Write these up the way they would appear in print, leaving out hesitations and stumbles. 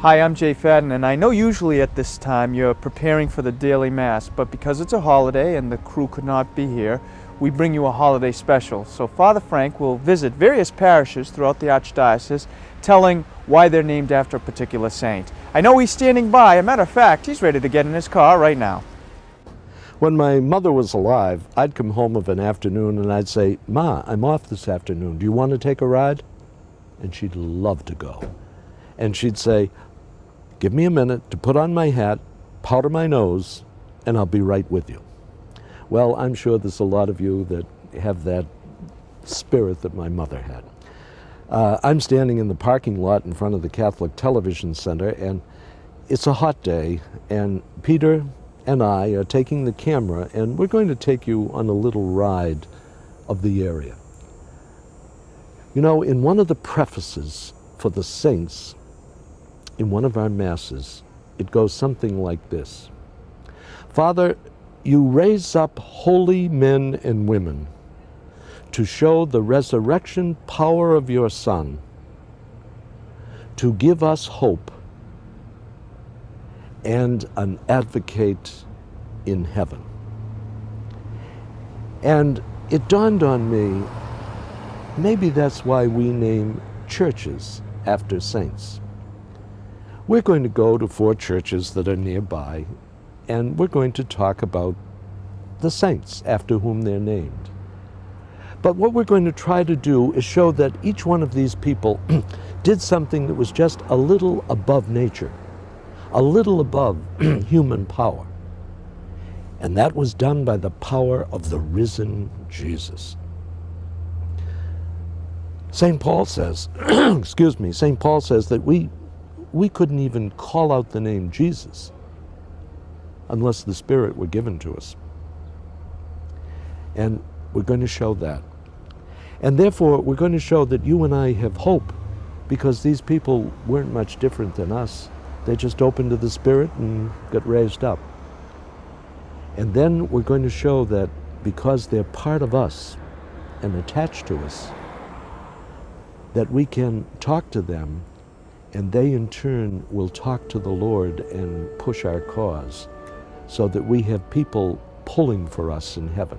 Hi, I'm Jay Fadden, and I know usually at this time you're preparing for the daily Mass, but because it's a holiday and the crew could not be here, we bring you a holiday special. So Father Frank will visit various parishes throughout the Archdiocese, telling why they're named after a particular saint. I know he's standing by. As a matter of fact, he's ready to get in his car right now. When my mother was alive, I'd come home of an afternoon and I'd say, "Ma, I'm off this afternoon. Do you want to take a ride?" And she'd love to go. And she'd say, "Give me a minute to put on my hat, powder my nose, and I'll be right with you." Well, I'm sure there's a lot of you that have that spirit that my mother had. I'm standing in the parking lot in front of the Catholic Television Center, and it's a hot day, and Peter and I are taking the camera, and we're going to take you on a little ride of the area. You know, in one of the prefaces for the saints, in one of our masses, it goes something like this: "Father, you raise up holy men and women to show the resurrection power of your Son, to give us hope and an advocate in heaven." And it dawned on me, maybe that's why we name churches after saints. We're going to go to 4 churches that are nearby, and we're going to talk about the saints after whom they're named. But what we're going to try to do is show that each one of these people did something that was just a little above nature, a little above human power. And that was done by the power of the risen Jesus. St. Paul says, St. Paul says that we couldn't even call out the name Jesus unless the Spirit were given to us. And we're going to show that. And therefore, we're going to show that you and I have hope, because these people weren't much different than us. They just opened to the Spirit and got raised up. And then we're going to show that because they're part of us and attached to us, that we can talk to them, and they in turn will talk to the Lord and push our cause, so that we have people pulling for us in heaven.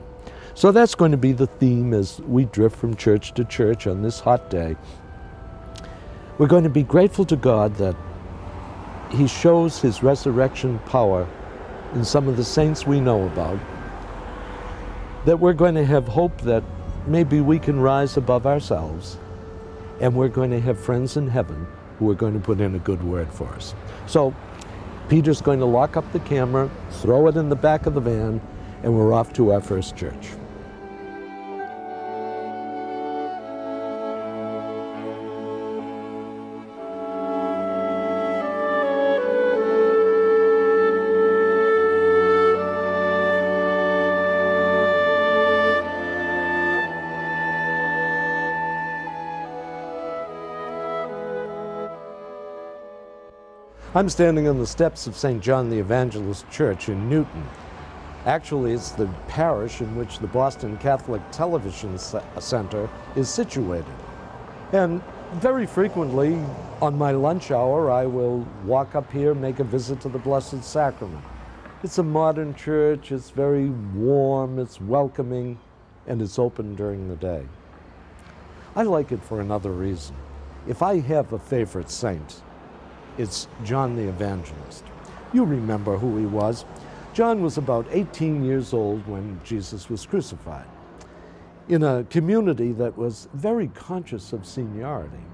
So that's going to be the theme as we drift from church to church on this hot day. We're going to be grateful to God that He shows His resurrection power in some of the saints we know about, that we're going to have hope that maybe we can rise above ourselves, and we're going to have friends in heaven who are going to put in a good word for us. So Peter's going to lock up the camera, throw it in the back of the van, and we're off to our first church. I'm standing on the steps of St. John the Evangelist Church in Newton. Actually, it's the parish in which the Boston Catholic Television Center is situated. And very frequently, on my lunch hour, I will walk up here, make a visit to the Blessed Sacrament. It's a modern church, it's very warm, it's welcoming, and it's open during the day. I like it for another reason. If I have a favorite saint, it's John the Evangelist. You remember who he was. John was about 18 years old when Jesus was crucified, in a community that was very conscious of seniority.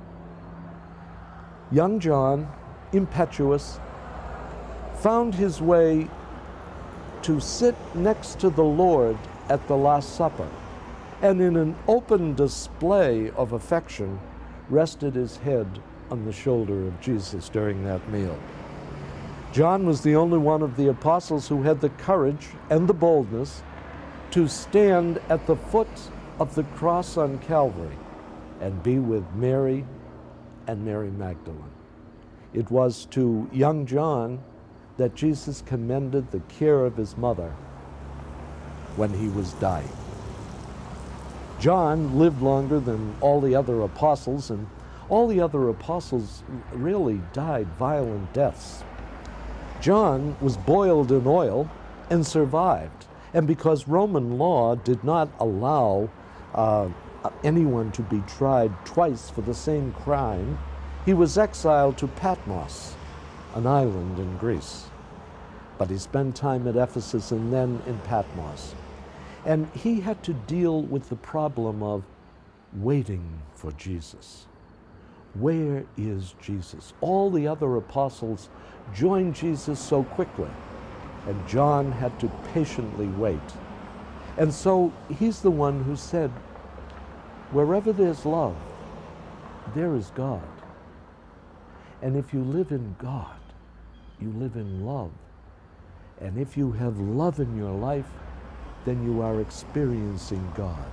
Young John, impetuous, found his way to sit next to the Lord at the Last Supper, and in an open display of affection, rested his head on the shoulder of Jesus during that meal. John was the only one of the apostles who had the courage and the boldness to stand at the foot of the cross on Calvary and be with Mary and Mary Magdalene. It was to young John that Jesus commended the care of his mother when he was dying. John lived longer than all the other apostles, and All the other apostles really died violent deaths. John was boiled in oil and survived. And because Roman law did not allow anyone to be tried twice for the same crime, he was exiled to Patmos, an island in Greece. But he spent time at Ephesus and then in Patmos. And he had to deal with the problem of waiting for Jesus. Where is Jesus? All the other apostles joined Jesus so quickly, and John had to patiently wait. And so he's the one who said, wherever there's love, there is God. And if you live in God, you live in love. And if you have love in your life, then you are experiencing God.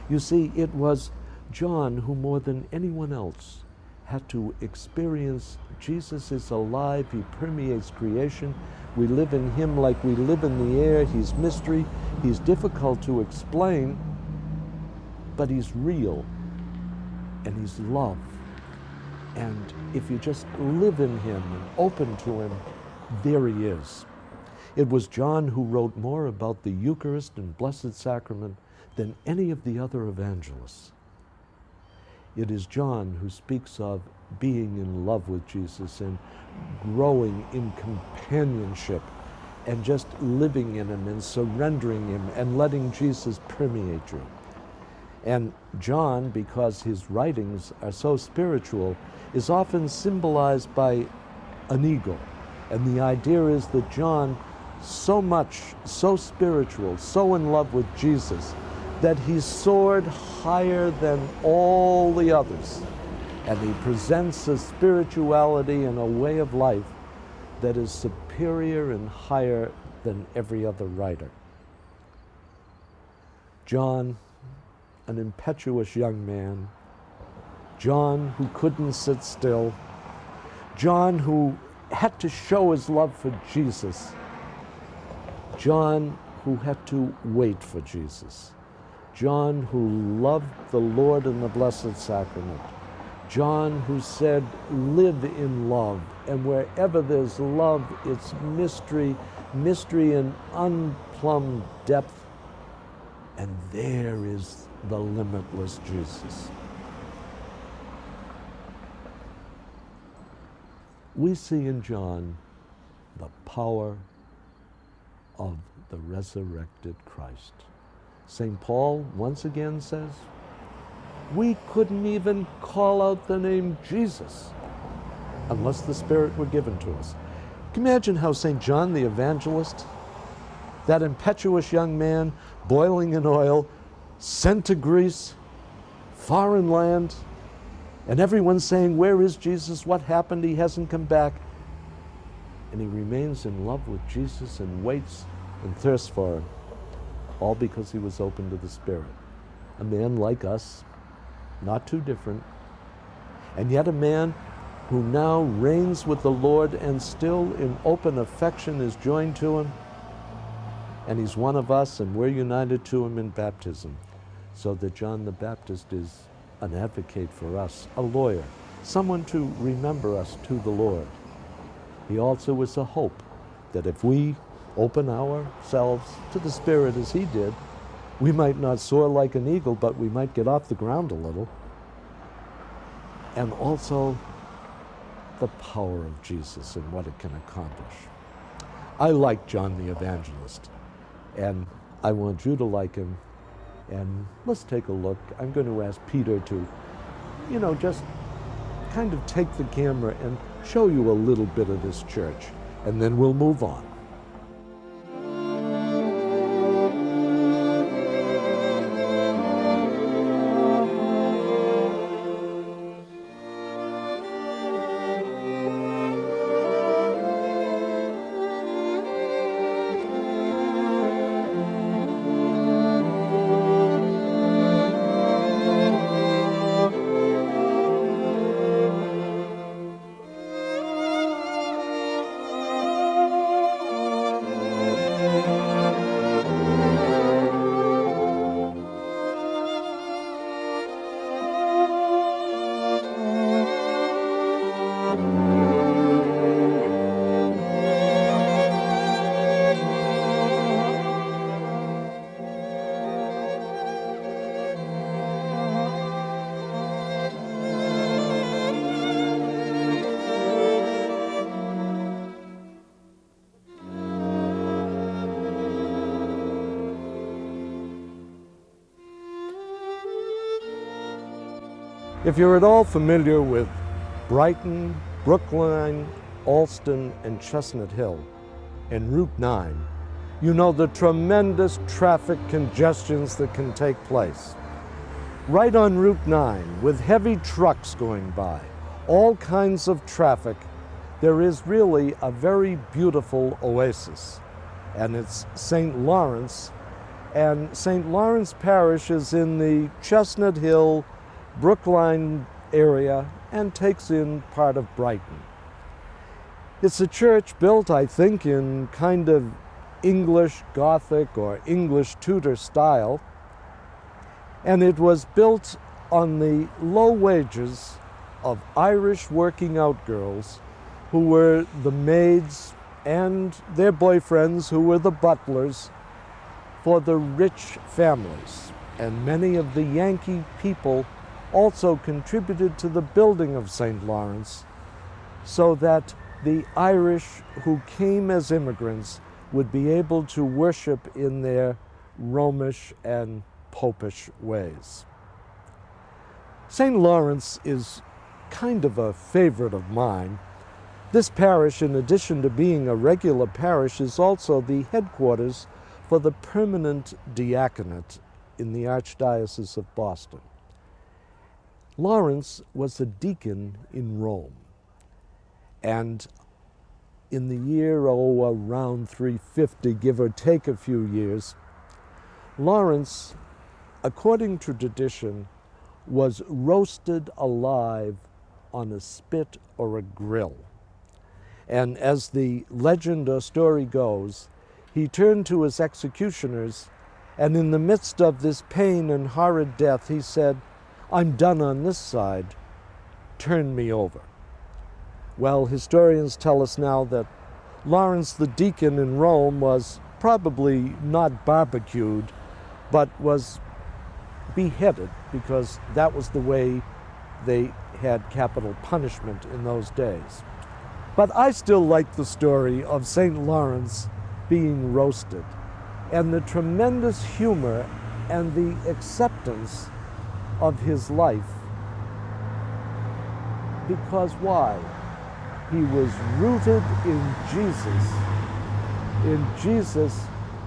You see, it was John who more than anyone else had to experience Jesus is alive, he permeates creation. We live in him like we live in the air. He's mystery, he's difficult to explain, but he's real and he's love. And if you just live in him and open to him, there he is. It was John who wrote more about the Eucharist and Blessed Sacrament than any of the other evangelists. It is John who speaks of being in love with Jesus and growing in companionship and just living in him and surrendering him and letting Jesus permeate you. And John, because his writings are so spiritual, is often symbolized by an eagle. And the idea is that John, so spiritual, so in love with Jesus, that he soared higher than all the others. And he presents a spirituality and a way of life that is superior and higher than every other writer. John, an impetuous young man. John, who couldn't sit still. John, who had to show his love for Jesus. John, who had to wait for Jesus. John, who loved the Lord in the Blessed Sacrament. John, who said, live in love. And wherever there's love, it's mystery in unplumbed depth. And there is the limitless Jesus. We see in John the power of the resurrected Christ. St. Paul once again says, we couldn't even call out the name Jesus unless the Spirit were given to us. Can you imagine how St. John the Evangelist, that impetuous young man, boiling in oil, sent to Greece, foreign land, and everyone's saying, where is Jesus? What happened? He hasn't come back. And he remains in love with Jesus and waits and thirsts for him, all because he was open to the Spirit. A man like us, not too different, and yet a man who now reigns with the Lord and still in open affection is joined to him, and he's one of us and we're united to him in baptism, so that John the Baptist is an advocate for us, a lawyer, someone to remember us to the Lord. He also is a hope that if we open ourselves to the Spirit as he did, we might not soar like an eagle, but we might get off the ground a little. And also the power of Jesus and what it can accomplish. I like John the Evangelist, and I want you to like him. And let's take a look. I'm going to ask Peter to, just kind of take the camera and show you a little bit of this church, and then we'll move on. If you're at all familiar with Brighton, Brookline, Alston, and Chestnut Hill, and Route 9, you know the tremendous traffic congestions that can take place. Right on Route 9, with heavy trucks going by, all kinds of traffic, there is really a very beautiful oasis, and it's St. Lawrence. And St. Lawrence Parish is in the Chestnut Hill, Brookline area and takes in part of Brighton. It's a church built, I think, in kind of English Gothic or English Tudor style, and it was built on the low wages of Irish working out girls who were the maids and their boyfriends who were the butlers for the rich families. And many of the Yankee people also contributed to the building of St. Lawrence so that the Irish who came as immigrants would be able to worship in their Romish and Popish ways. St. Lawrence is kind of a favorite of mine. This parish, in addition to being a regular parish, is also the headquarters for the permanent diaconate in the Archdiocese of Boston. Lawrence was a deacon in Rome, and in the year, around 350, give or take a few years, Lawrence, according to tradition, was roasted alive on a spit or a grill. And as the legend or story goes, he turned to his executioners, and in the midst of this pain and horrid death, he said, "I'm done on this side, turn me over." Well, historians tell us now that Lawrence the deacon in Rome was probably not barbecued, but was beheaded, because that was the way they had capital punishment in those days. But I still like the story of St. Lawrence being roasted, and the tremendous humor and the acceptance of his life. Because why? He was rooted in Jesus,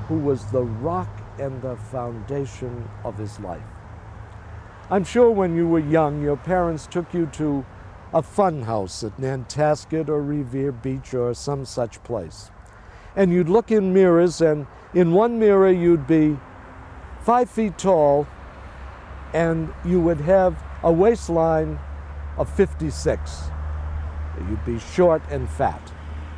who was the rock and the foundation of his life. I'm sure when you were young, your parents took you to a fun house at Nantasket or Revere Beach or some such place. And you'd look in mirrors, and in one mirror you'd be 5 feet tall, and you would have a waistline of 56. You'd be short and fat.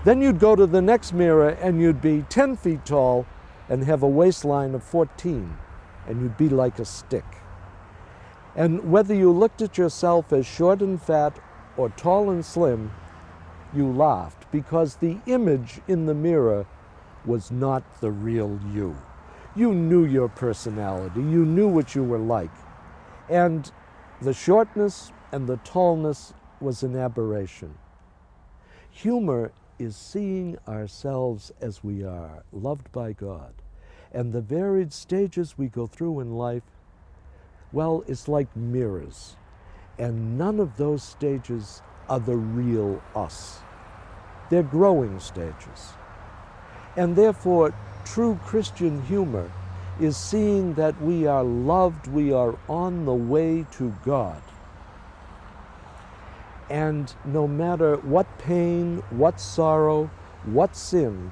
Then you'd go to the next mirror and you'd be 10 feet tall and have a waistline of 14, and you'd be like a stick. And whether you looked at yourself as short and fat or tall and slim, you laughed, because the image in the mirror was not the real you. You knew your personality, you knew what you were like, and the shortness and the tallness was an aberration. Humor is seeing ourselves as we are, loved by God. And the varied stages we go through in life, well, it's like mirrors. And none of those stages are the real us. They're growing stages. And therefore, true Christian humor is seeing that we are loved, we are on the way to God. And no matter what pain, what sorrow, what sin,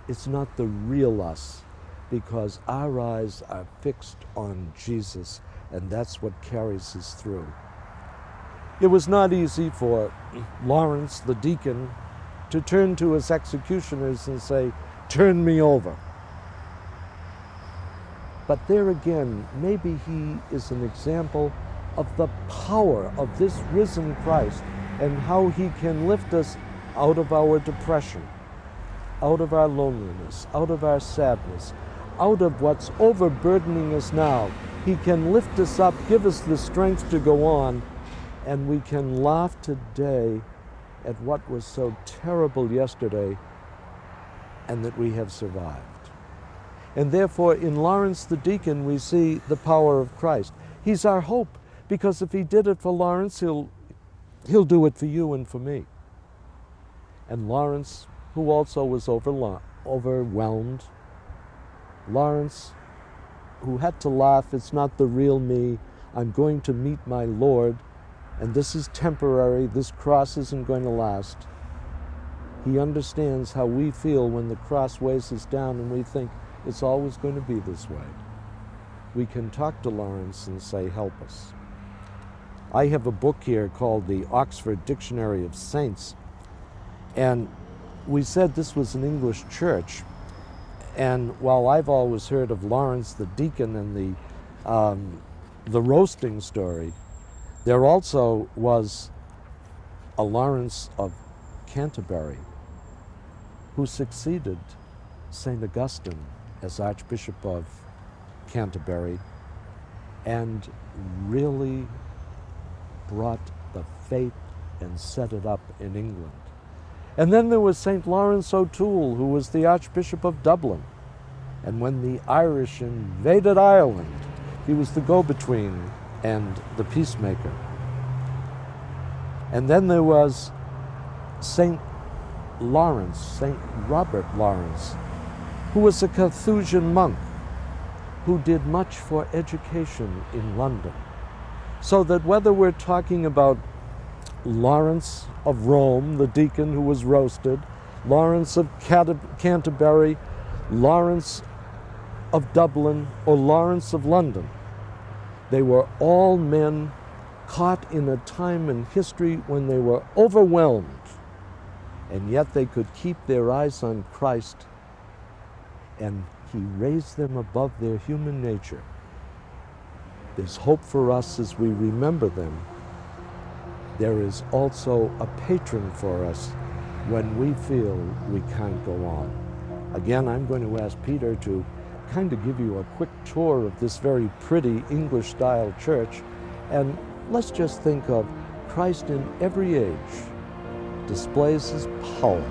it's not the real us, because our eyes are fixed on Jesus, and that's what carries us through. It was not easy for Lawrence the deacon to turn to his executioners and say, "Turn me over." But there again, maybe he is an example of the power of this risen Christ and how he can lift us out of our depression, out of our loneliness, out of our sadness, out of what's overburdening us now. He can lift us up, give us the strength to go on, and we can laugh today at what was so terrible yesterday, and that we have survived. And therefore, in Lawrence the deacon, we see the power of Christ. He's our hope, Because if he did it for Lawrence, he'll do it for you and for me. And Lawrence, who also was overwhelmed, Lawrence, who had to laugh, it's not the real me, I'm going to meet my Lord, and this is temporary, this cross isn't going to last. He understands how we feel when the cross weighs us down and we think it's always going to be this way. We can talk to Lawrence and say, help us. I have a book here called the Oxford Dictionary of Saints, and we said this was an English church, and while I've always heard of Lawrence the Deacon and the roasting story, there also was a Lawrence of Canterbury who succeeded St. Augustine as Archbishop of Canterbury and really brought the faith and set it up in England. And then there was St. Lawrence O'Toole, who was the Archbishop of Dublin. And when the Irish invaded Ireland, he was the go-between and the peacemaker. And then there was St. Lawrence, St. Robert Lawrence, who was a Carthusian monk who did much for education in London. So that whether we're talking about Lawrence of Rome, the deacon who was roasted, Lawrence of Canterbury, Lawrence of Dublin, or Lawrence of London, they were all men caught in a time in history when they were overwhelmed, and yet they could keep their eyes on Christ, and he raised them above their human nature. There's hope for us as we remember them. There is also a patron for us when we feel we can't go on. Again, I'm going to ask Peter to kind of give you a quick tour of this very pretty English-style church, and let's just think of Christ in every age displays his power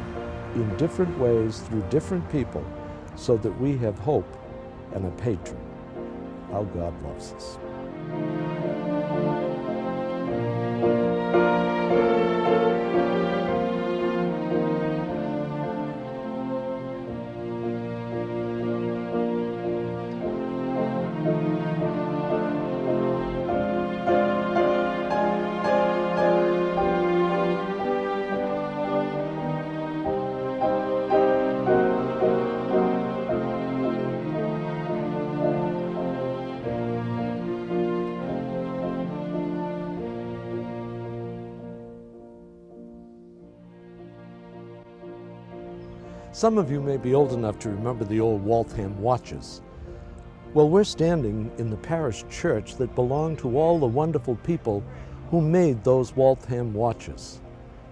in different ways through different people so that we have hope and a patron. How God loves us. Some of you may be old enough to remember the old Waltham watches. Well, we're standing in the parish church that belonged to all the wonderful people who made those Waltham watches.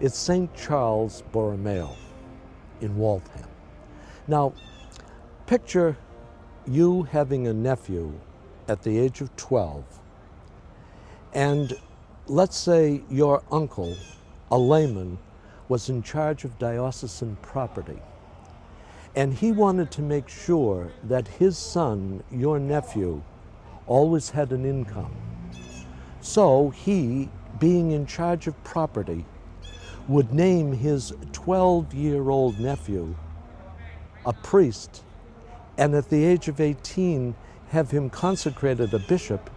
It's St. Charles Borromeo in Waltham. Now, picture you having a nephew at the age of 12, and let's say your uncle, a layman, was in charge of diocesan property. And he wanted to make sure that his son, your nephew, always had an income. So he, being in charge of property, would name his 12-year-old nephew a priest, and at the age of 18, have him consecrated a bishop,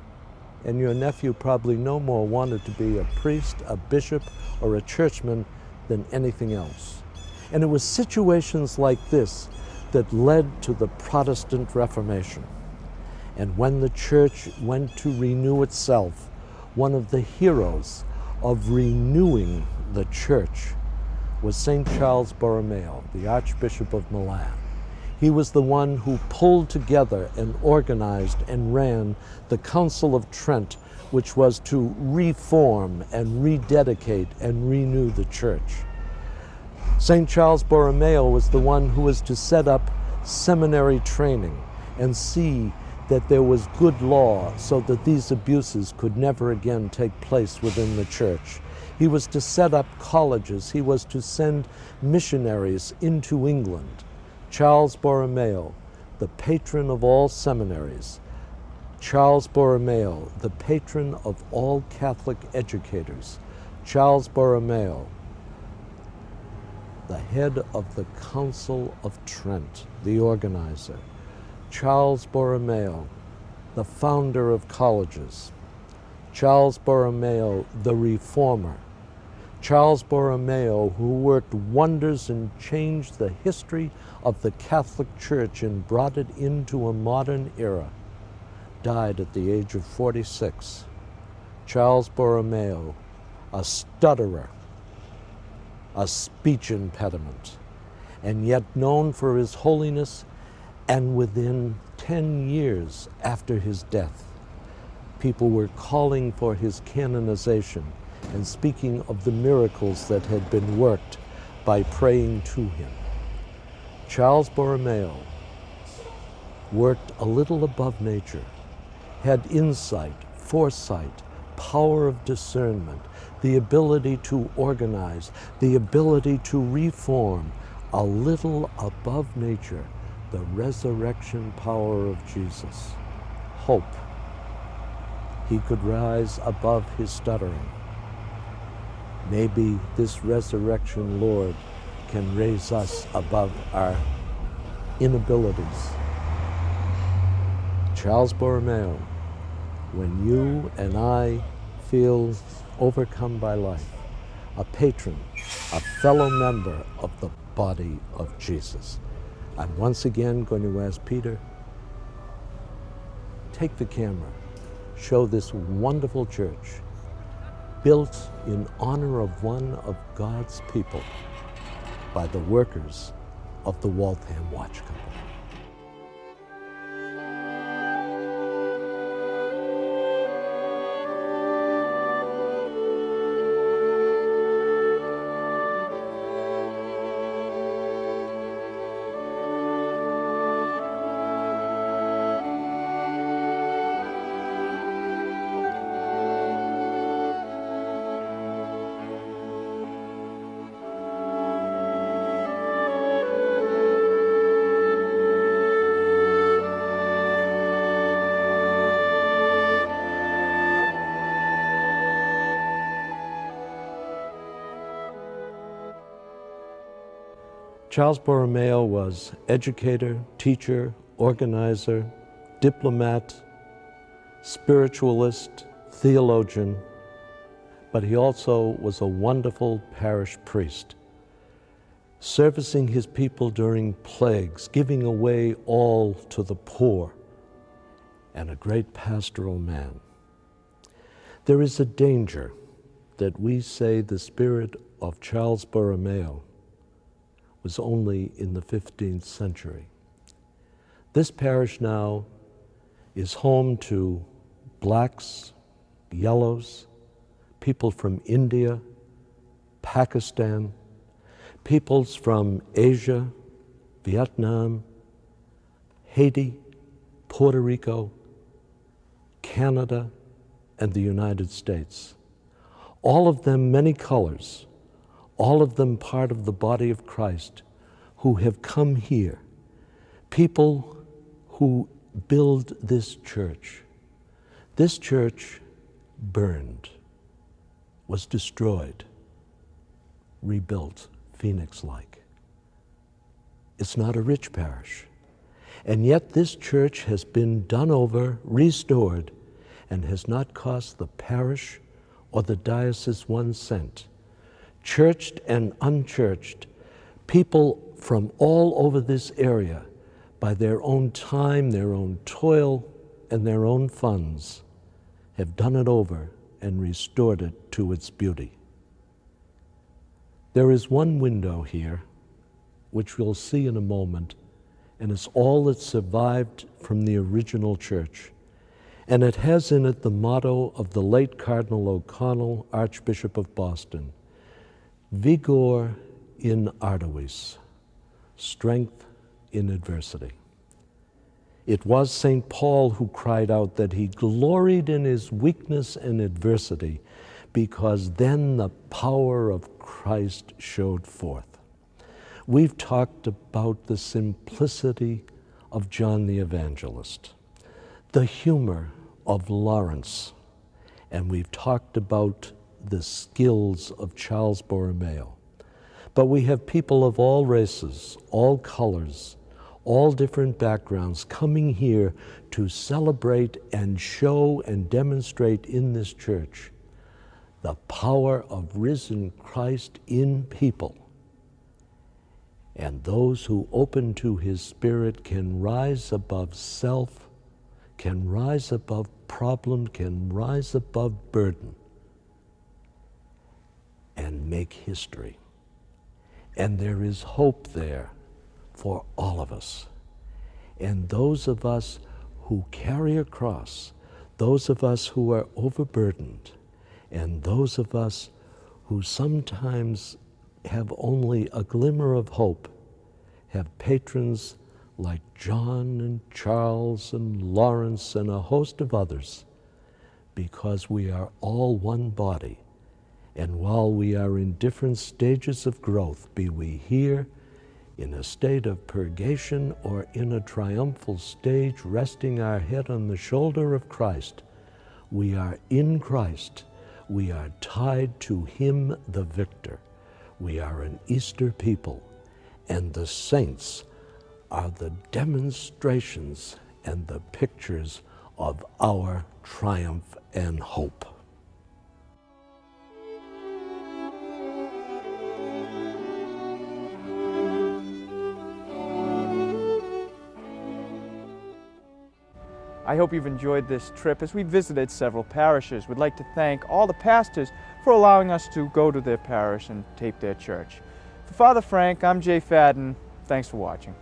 and your nephew probably no more wanted to be a priest, a bishop, or a churchman than anything else. And it was situations like this that led to the Protestant Reformation. And when the church went to renew itself, one of the heroes of renewing the church was St. Charles Borromeo, the Archbishop of Milan. He was the one who pulled together and organized and ran the Council of Trent, which was to reform and rededicate and renew the church. St. Charles Borromeo was the one who was to set up seminary training and see that there was good law so that these abuses could never again take place within the church. He was to set up colleges. He was to send missionaries into England. Charles Borromeo, the patron of all seminaries, Charles Borromeo, the patron of all Catholic educators. Charles Borromeo, the head of the Council of Trent, the organizer. Charles Borromeo, the founder of colleges. Charles Borromeo, the reformer. Charles Borromeo, who worked wonders and changed the history of the Catholic Church and brought it into a modern era, died at the age of 46. Charles Borromeo, a stutterer, a speech impediment, and yet known for his holiness, and within 10 years after his death, people were calling for his canonization and speaking of the miracles that had been worked by praying to him. Charles Borromeo worked a little above nature, had insight, foresight, power of discernment, the ability to organize, the ability to reform, a little above nature, the resurrection power of Jesus. Hope. He could rise above his stuttering. Maybe this resurrection Lord can raise us above our inabilities. Charles Borromeo, when you and I feel overcome by life, a patron, a fellow member of the body of Jesus. I'm once again going to ask Peter, take the camera, show this wonderful church built in honor of one of God's people by the workers of the Waltham Watch Company. Charles Borromeo was educator, teacher, organizer, diplomat, spiritualist, theologian, but he also was a wonderful parish priest, servicing his people during plagues, giving away all to the poor, and a great pastoral man. There is a danger that we say the spirit of Charles Borromeo was only in the 15th century. This parish now is home to blacks, yellows, people from India, Pakistan, peoples from Asia, Vietnam, Haiti, Puerto Rico, Canada, and the United States. All of them many colors, all of them part of the body of Christ, who have come here, people who build this church. This church burned, was destroyed, rebuilt, Phoenix-like. It's not a rich parish, and yet this church has been done over, restored, and has not cost the parish or the diocese 1 cent. Churched and unchurched, people from all over this area, by their own time, their own toil, and their own funds, have done it over and restored it to its beauty. There is one window here, which we'll see in a moment, and it's all that survived from the original church. And it has in it the motto of the late Cardinal O'Connell, Archbishop of Boston, Vigor in arduis, strength in adversity. It was St. Paul who cried out that he gloried in his weakness and adversity, because then the power of Christ showed forth. We've talked about the simplicity of John the Evangelist, the humor of Lawrence, and we've talked about the skills of Charles Borromeo. But we have people of all races, all colors, all different backgrounds coming here to celebrate and show and demonstrate in this church the power of risen Christ in people. And those who open to his Spirit can rise above self, can rise above problem, can rise above burden, and make history. And there is hope there for all of us. And those of us who carry a cross, those of us who are overburdened, and those of us who sometimes have only a glimmer of hope, have patrons like John and Charles and Lawrence and a host of others, because we are all one body. And while we are in different stages of growth, be we here in a state of purgation or in a triumphal stage, resting our head on the shoulder of Christ, we are in Christ. We are tied to him, the victor. We are an Easter people, and the saints are the demonstrations and the pictures of our triumph and hope. I hope you've enjoyed this trip as we visited several parishes. We'd like to thank all the pastors for allowing us to go to their parish and tape their church. For Father Frank, I'm Jay Fadden. Thanks for watching.